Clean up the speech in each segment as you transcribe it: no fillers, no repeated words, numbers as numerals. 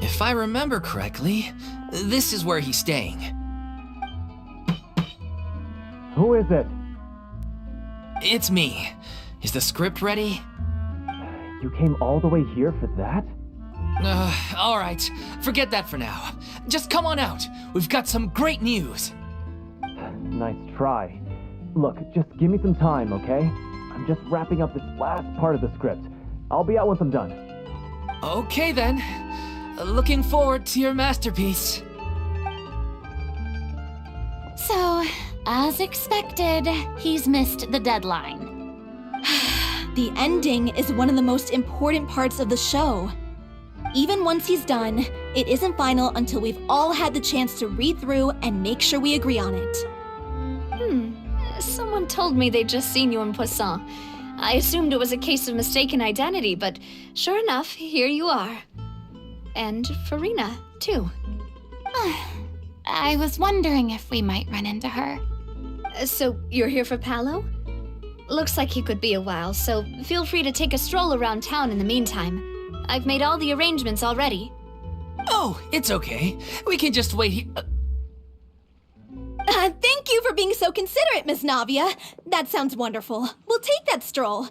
If I remember correctly, this is where he's staying. Who is it? It's me. Is the script ready? You came all the way here for that? Alright. Forget that for now. Just come on out. We've got some great news. Nice try. Look, just give me some time, okay? I'm just wrapping up this last part of the script. I'll be out once I'm done. Okay then. Looking forward to your masterpiece. So, as expected, he's missed the deadline. The ending is one of the most important parts of the show. Even once he's done, it isn't final until we've all had the chance to read through and make sure we agree on it. Someone told me they'd just seen you in Poisson. I assumed it was a case of mistaken identity, but sure enough, here you are. And Farina, too. I was wondering if we might run into her. So, you're here for Paolo? Looks like he could be a while, so feel free to take a stroll around town in the meantime. I've made all the arrangements already. Oh, it's okay. We can just wait here. Thank you for being so considerate, Miss Navia. That sounds wonderful. We'll take that stroll.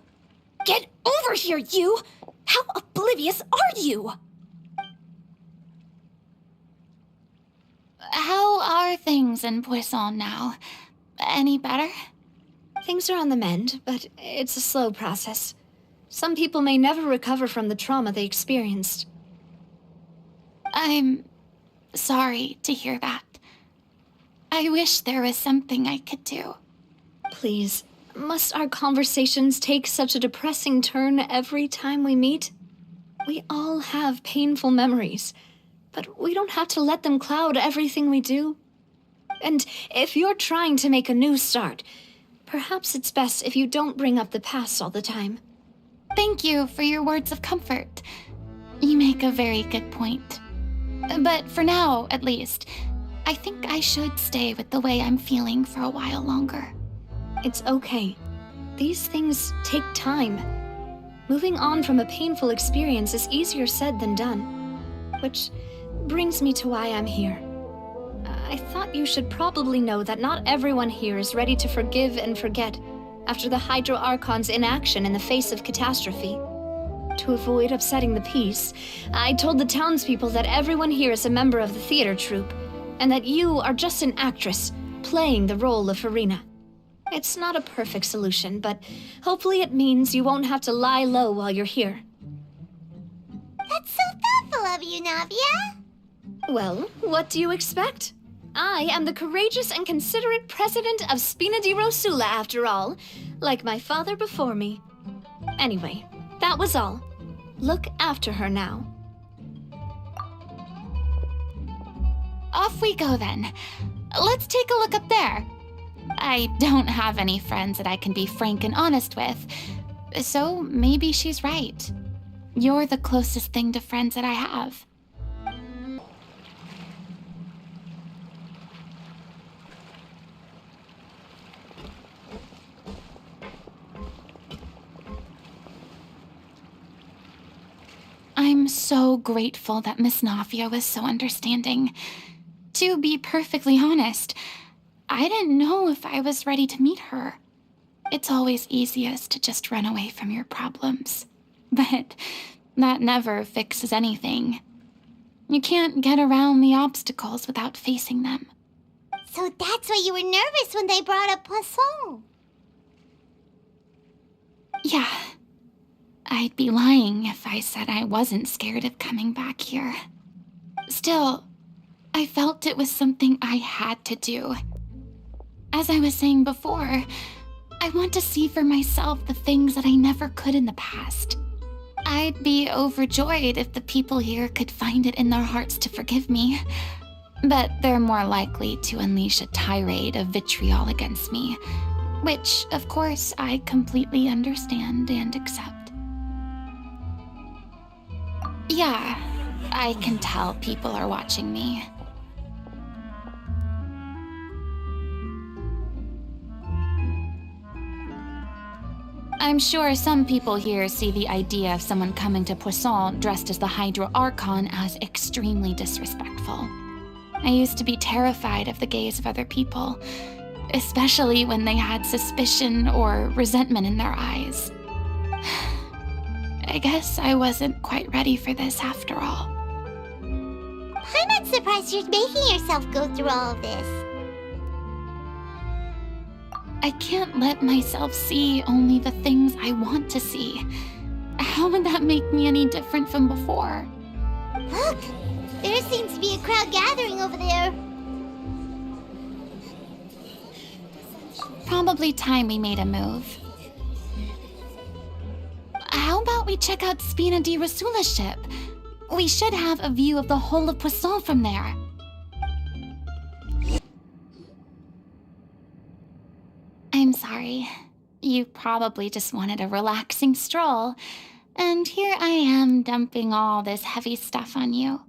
Get over here, you! How oblivious are you? How are things in Poisson now? Any better? Things are on the mend, but it's a slow process. Some people may never recover from the trauma they experienced. I'm sorry to hear that. I wish there was something I could do. Please, must our conversations take such a depressing turn every time we meet? We all have painful memories, but we don't have to let them cloud everything we do. And if you're trying to make a new start, perhaps it's best if you don't bring up the past all the time. Thank you for your words of comfort. You make a very good point. But for now, at least, I think I should stay with the way I'm feeling for a while longer. It's okay. These things take time. Moving on from a painful experience is easier said than done. Which brings me to why I'm here. I thought you should probably know that not everyone here is ready to forgive and forget after the Hydro Archon's inaction in the face of catastrophe. To avoid upsetting the peace, I told the townspeople that everyone here is a member of the theater troupe, and that you are just an actress playing the role of Farina. It's not a perfect solution, but hopefully it means you won't have to lie low while you're here. That's so thoughtful of you, Navia. Well, what do you expect? I am the courageous and considerate president of Spina di Rosula, after all, like my father before me. Anyway, that was all. Look after her now. Off we go then. Let's take a look up there. I don't have any friends that I can be frank and honest with, so maybe she's right. You're the closest thing to friends that I have. I'm so grateful that Miss Navia was so understanding. To be perfectly honest, I didn't know if I was ready to meet her. It's always easiest to just run away from your problems. But that never fixes anything. You can't get around the obstacles without facing them. So that's why you were nervous when they brought up Poisson. Yeah. I'd be lying if I said I wasn't scared of coming back here. Still, I felt it was something I had to do. As I was saying before, I want to see for myself the things that I never could in the past. I'd be overjoyed if the people here could find it in their hearts to forgive me. But they're more likely to unleash a tirade of vitriol against me, which, of course, I completely understand and accept. Yeah, I can tell people are watching me. I'm sure some people here see the idea of someone coming to Poisson dressed as the Hydro Archon as extremely disrespectful. I used to be terrified of the gaze of other people, especially when they had suspicion or resentment in their eyes. I guess I wasn't quite ready for this after all. I'm not surprised you're making yourself go through all of this. I can't let myself see only the things I want to see. How would that make me any different from before? Look! There seems to be a crowd gathering over there. Probably time we made a move. How about we check out Spina di Rasula's ship? We should have a view of the whole of Poisson from there. I'm sorry. You probably just wanted a relaxing stroll, and here I am dumping all this heavy stuff on you.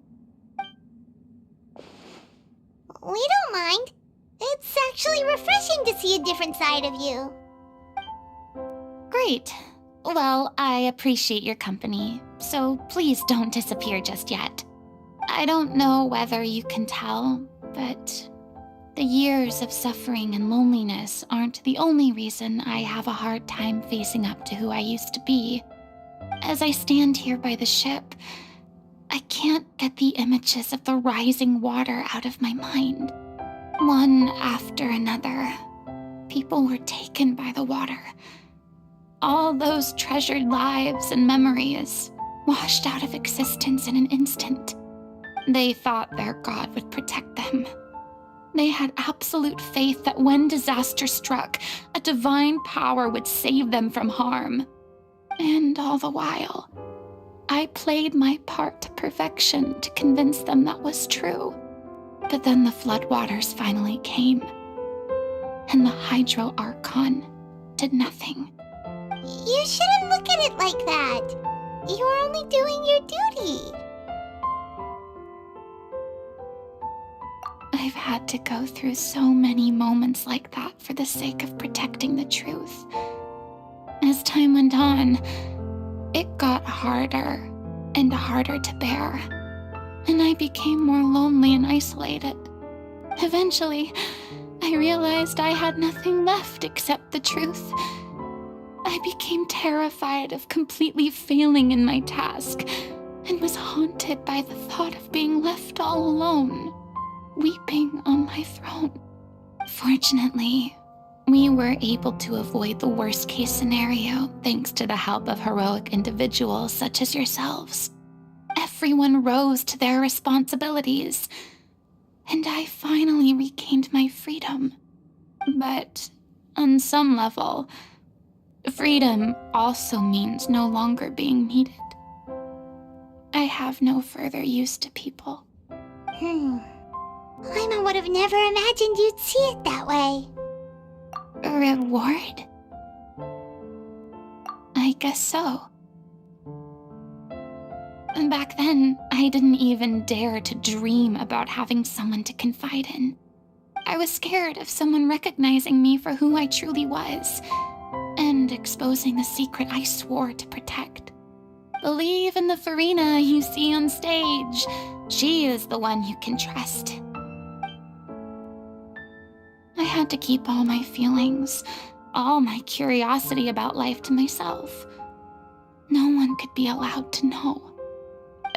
We don't mind. It's actually refreshing to see a different side of you. Great. Well, I appreciate your company, so please don't disappear just yet. I don't know whether you can tell, but the years of suffering and loneliness aren't the only reason I have a hard time facing up to who I used to be. As I stand here by the ship, I can't get the images of the rising water out of my mind. One after another, people were taken by the water. All those treasured lives and memories washed out of existence in an instant. They thought their god would protect them. They had absolute faith that when disaster struck, a divine power would save them from harm. And all the while, I played my part to perfection to convince them that was true. But then the floodwaters finally came, and the Hydro Archon did nothing. You shouldn't look at it like that. You're only doing your duty. I've had to go through so many moments like that for the sake of protecting the truth. As time went on, it got harder and harder to bear, and I became more lonely and isolated. Eventually, I realized I had nothing left except the truth. I became terrified of completely failing in my task, and was haunted by the thought of being left all alone, weeping on my throne. Fortunately, we were able to avoid the worst-case scenario thanks to the help of heroic individuals such as yourselves. Everyone rose to their responsibilities, and I finally regained my freedom. But on some level, freedom also means no longer being needed. I have no further use to people. Paimon would have never imagined you'd see it that way. Reward? I guess so. Back then, I didn't even dare to dream about having someone to confide in. I was scared of someone recognizing me for who I truly was, and exposing the secret I swore to protect. Believe in the Farina you see on stage. She is the one you can trust. I had to keep all my feelings, all my curiosity about life to myself. No one could be allowed to know.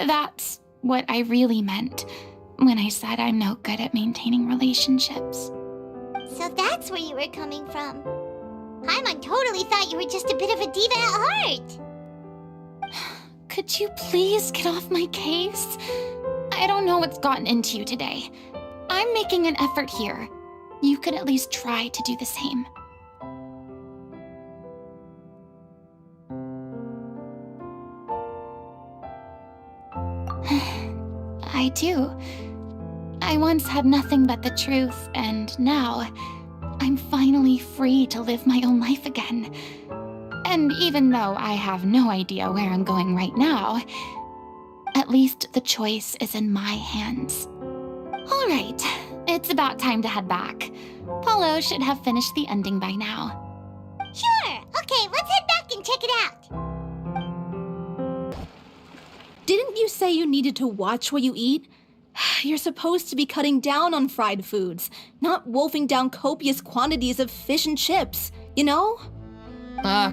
That's what I really meant when I said I'm no good at maintaining relationships. So that's where you were coming from. Paimon totally thought you were just a bit of a diva at heart. Could you please get off my case? I don't know what's gotten into you today. I'm making an effort here. You could at least try to do the same. I do. I once had nothing but the truth, and now I'm finally free to live my own life again. And even though I have no idea where I'm going right now, at least the choice is in my hands. All right, it's about time to head back. Paulo should have finished the ending by now. Sure. Okay, let's head back and check it out. Didn't you say you needed to watch what you eat? You're supposed to be cutting down on fried foods, not wolfing down copious quantities of fish and chips, you know?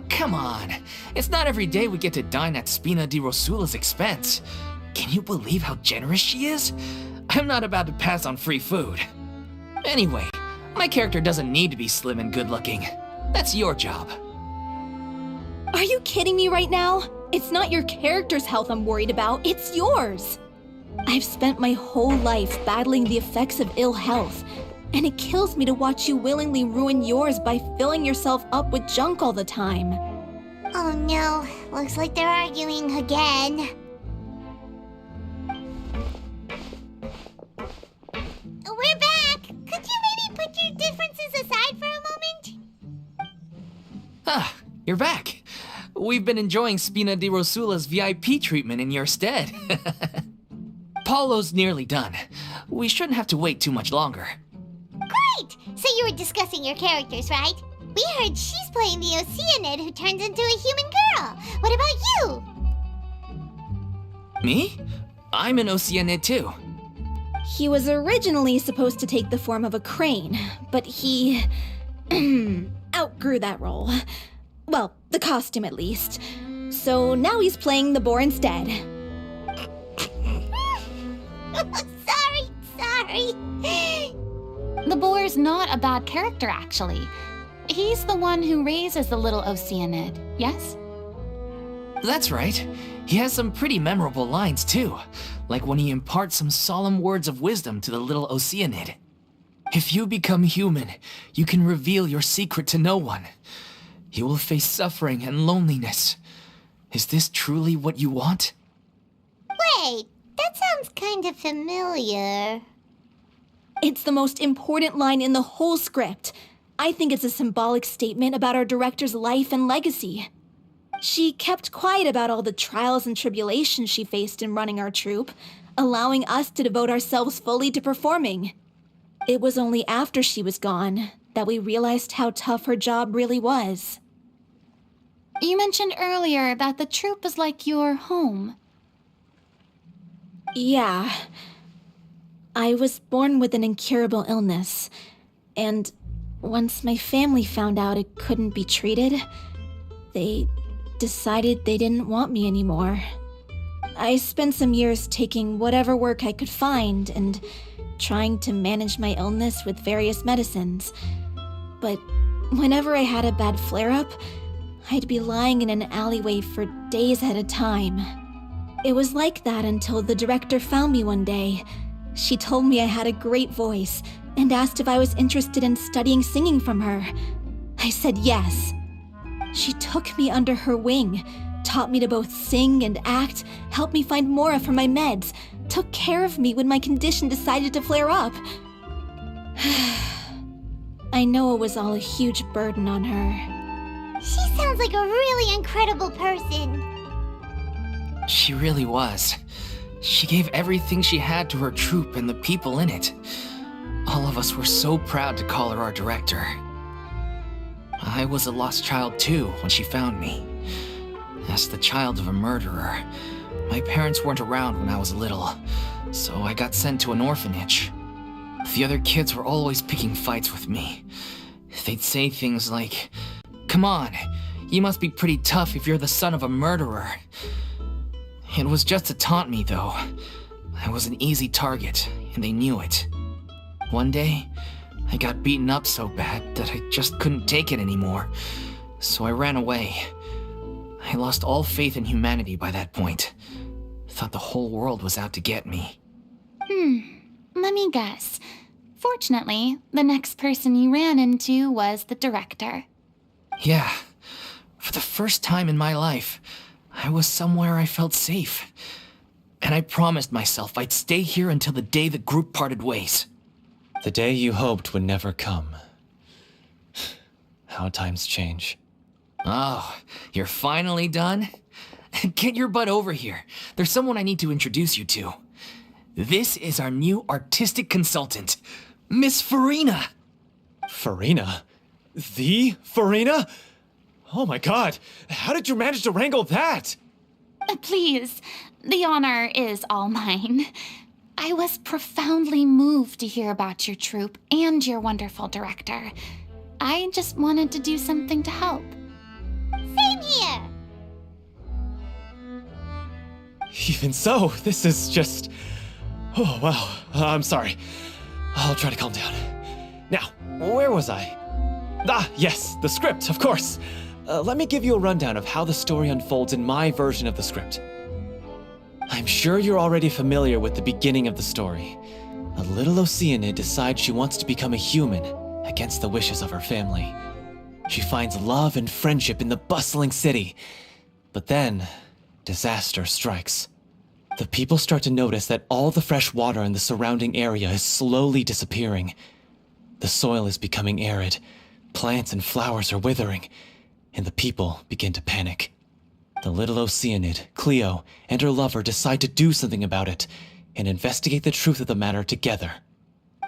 Come on. It's not every day we get to dine at Spina di Rosula's expense. Can you believe how generous she is? I'm not about to pass on free food. Anyway, my character doesn't need to be slim and good-looking. That's your job. Are you kidding me right now? It's not your character's health I'm worried about, it's yours. I've spent my whole life battling the effects of ill health, and it kills me to watch you willingly ruin yours by filling yourself up with junk all the time. Oh no, looks like they're arguing again. We're back! Could you maybe put your differences aside for a moment? You're back. We've been enjoying Spina di Rosula's VIP treatment in your stead. Paulo's nearly done. We shouldn't have to wait too much longer. Great! So you were discussing your characters, right? We heard she's playing the Oceanid who turns into a human girl. What about you? Me? I'm an Oceanid too. He was originally supposed to take the form of a crane, but he outgrew that role. Well, the costume at least. So now he's playing the boar instead. Sorry. The boar's not a bad character, actually. He's the one who raises the little Oceanid, yes? That's right. He has some pretty memorable lines too, like when he imparts some solemn words of wisdom to the little Oceanid. If you become human, you can reveal your secret to no one. You will face suffering and loneliness. Is this truly what you want? Wait, that sounds kind of familiar. It's the most important line in the whole script. I think it's a symbolic statement about our director's life and legacy. She kept quiet about all the trials and tribulations she faced in running our troupe, allowing us to devote ourselves fully to performing. It was only after she was gone that we realized how tough her job really was. You mentioned earlier that the troupe is like your home. Yeah. I was born with an incurable illness, and once my family found out it couldn't be treated, they decided they didn't want me anymore. I spent some years taking whatever work I could find and trying to manage my illness with various medicines. But whenever I had a bad flare-up, I'd be lying in an alleyway for days at a time. It was like that until the director found me one day. She told me I had a great voice and asked if I was interested in studying singing from her. I said yes. She took me under her wing, taught me to both sing and act, helped me find Mora for my meds, took care of me when my condition decided to flare up. I know it was all a huge burden on her. She sounds like a really incredible person. She really was. She gave everything she had to her troupe and the people in it. All of us were so proud to call her our director. I was a lost child too when she found me. As the child of a murderer, my parents weren't around when I was little, so I got sent to an orphanage. The other kids were always picking fights with me. They'd say things like, "Come on, you must be pretty tough if you're the son of a murderer." It was just to taunt me, though. I was an easy target, and they knew it. One day, I got beaten up so bad that I just couldn't take it anymore, so I ran away. I lost all faith in humanity by that point. Thought the whole world was out to get me. Let me guess. Fortunately, the next person you ran into was the director. Yeah. For the first time in my life, I was somewhere I felt safe. And I promised myself I'd stay here until the day the group parted ways. The day you hoped would never come. How times change. Oh, you're finally done? Get your butt over here. There's someone I need to introduce you to. This is our new artistic consultant, Miss Farina. Farina? The Farina? Oh my god! How did you manage to wrangle that? Please, the honor is all mine. I was profoundly moved to hear about your troupe and your wonderful director. I just wanted to do something to help. Same here. Even so, this is just... Oh, wow. I'm sorry. I'll try to calm down. Now, where was I? Ah, yes, the script, of course. Let me give you a rundown of how the story unfolds in my version of the script. I'm sure you're already familiar with the beginning of the story. A little Oceanid decides she wants to become a human against the wishes of her family. She finds love and friendship in the bustling city. But then, disaster strikes. The people start to notice that all the fresh water in the surrounding area is slowly disappearing. The soil is becoming arid, plants and flowers are withering, and the people begin to panic. The little Oceanid, Cleo, and her lover decide to do something about it and investigate the truth of the matter together.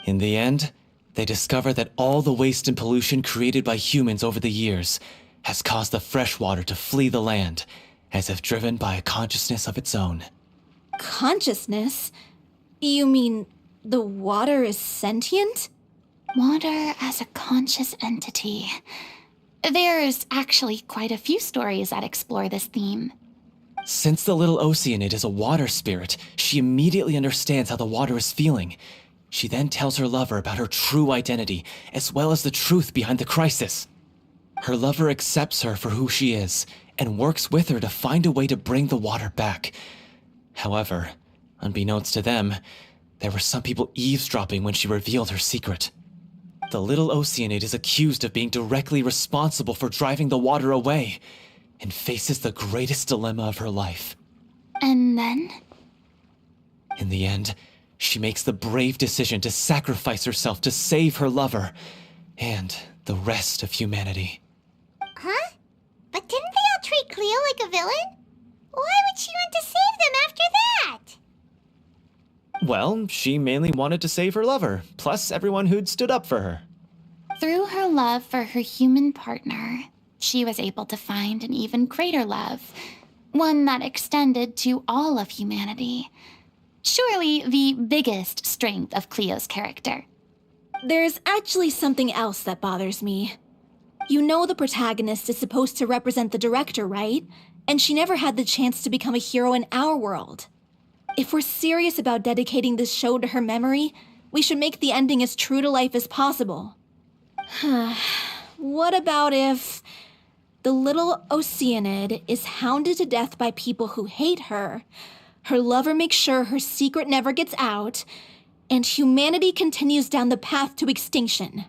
In the end, they discover that all the waste and pollution created by humans over the years has caused the fresh water to flee the land, as if driven by a consciousness of its own. Consciousness? You mean the water is sentient? Water as a conscious entity. There's actually quite a few stories that explore this theme. Since the little Oceanid is a water spirit, she immediately understands how the water is feeling. She then tells her lover about her true identity, as well as the truth behind the crisis. Her lover accepts her for who she is, and works with her to find a way to bring the water back. However, unbeknownst to them, there were some people eavesdropping when she revealed her secret. The little Oceanid is accused of being directly responsible for driving the water away, and faces the greatest dilemma of her life. And then? In the end, she makes the brave decision to sacrifice herself to save her lover, and the rest of humanity. Huh? But didn't they all treat Cleo like a villain? Why would she want to save them after that? Well, she mainly wanted to save her lover, plus everyone who'd stood up for her. Through her love for her human partner, she was able to find an even greater love, one that extended to all of humanity. Surely the biggest strength of Cleo's character. There's actually something else that bothers me. You know the protagonist is supposed to represent the director, right? And she never had the chance to become a hero in our world. If we're serious about dedicating this show to her memory, we should make the ending as true to life as possible. What about if the little Oceanid is hounded to death by people who hate her, her lover makes sure her secret never gets out, and humanity continues down the path to extinction?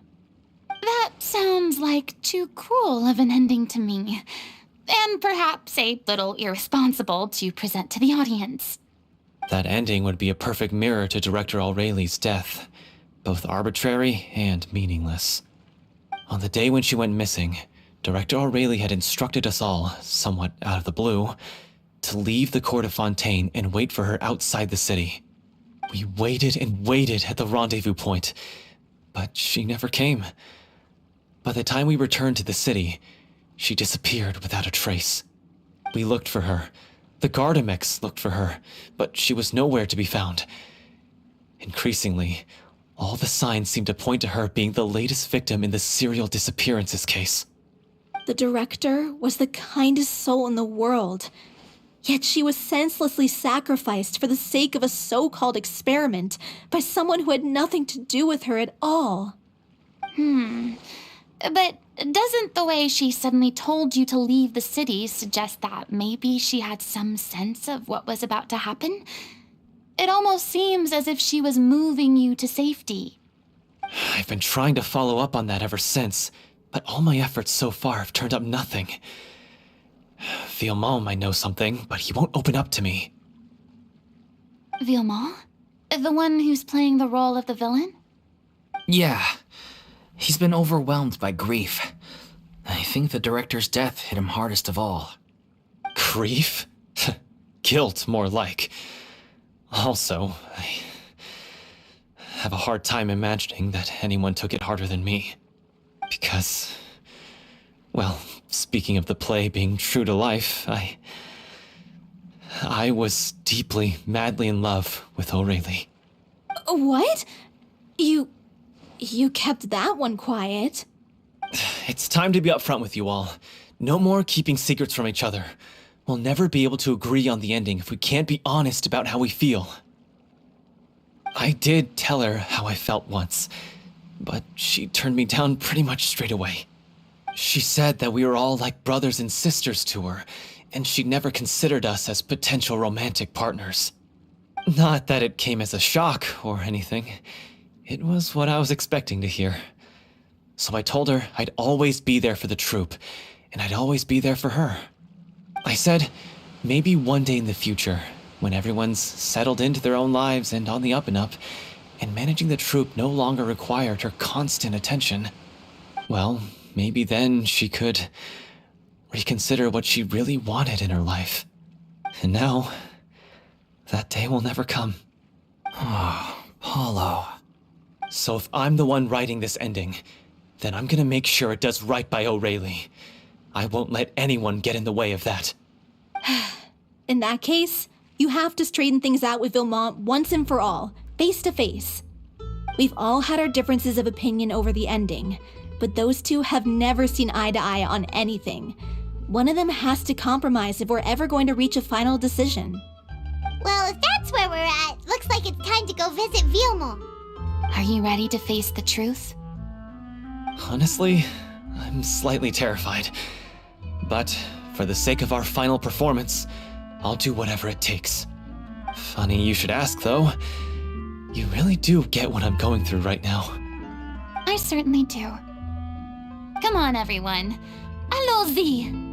That sounds like too cruel of an ending to me, and perhaps a little irresponsible to present to the audience. That ending would be a perfect mirror to Director Aureli's death, both arbitrary and meaningless. On the day when she went missing, Director Aureli had instructed us all, somewhat out of the blue, to leave the court of Fontaine and wait for her outside the city. We waited and waited at the rendezvous point, but she never came. By the time we returned to the city, she disappeared without a trace. We looked for her. The Gardamex looked for her, but she was nowhere to be found. Increasingly, all the signs seemed to point to her being the latest victim in the serial disappearances case. The director was the kindest soul in the world, yet she was senselessly sacrificed for the sake of a so-called experiment by someone who had nothing to do with her at all. But doesn't the way she suddenly told you to leave the city suggest that maybe she had some sense of what was about to happen? It almost seems as if she was moving you to safety. I've been trying to follow up on that ever since, but all my efforts so far have turned up nothing. Villemont might know something, but he won't open up to me. Villemont? The one who's playing the role of the villain? Yeah. He's been overwhelmed by grief. I think the director's death hit him hardest of all. Grief? Guilt, more like. Also, I have a hard time imagining that anyone took it harder than me. Because Well, speaking of the play being true to life, I was deeply, madly in love with O'Reilly. What? You kept that one quiet. It's time to be upfront with you all. No more keeping secrets from each other. We'll never be able to agree on the ending if we can't be honest about how we feel. I did tell her how I felt once, but she turned me down pretty much straight away. She said that we were all like brothers and sisters to her, and she'd never considered us as potential romantic partners. Not that it came as a shock or anything. It was what I was expecting to hear. So I told her I'd always be there for the troupe, and I'd always be there for her. I said, maybe one day in the future, when everyone's settled into their own lives and on the up and up, and managing the troupe no longer required her constant attention, well, maybe then she could reconsider what she really wanted in her life. And now, that day will never come. Oh, Paulo. So if I'm the one writing this ending, then I'm gonna make sure it does right by O'Reilly. I won't let anyone get in the way of that. In that case, you have to straighten things out with Vilmont once and for all, face to face. We've all had our differences of opinion over the ending, but those two have never seen eye to eye on anything. One of them has to compromise if we're ever going to reach a final decision. Well, if that's where we're at, looks like it's time to go visit Vilmont. Are you ready to face the truth? Honestly, I'm slightly terrified. But for the sake of our final performance, I'll do whatever it takes. Funny you should ask, though. You really do get what I'm going through right now. I certainly do. Come on, everyone. Allons-y!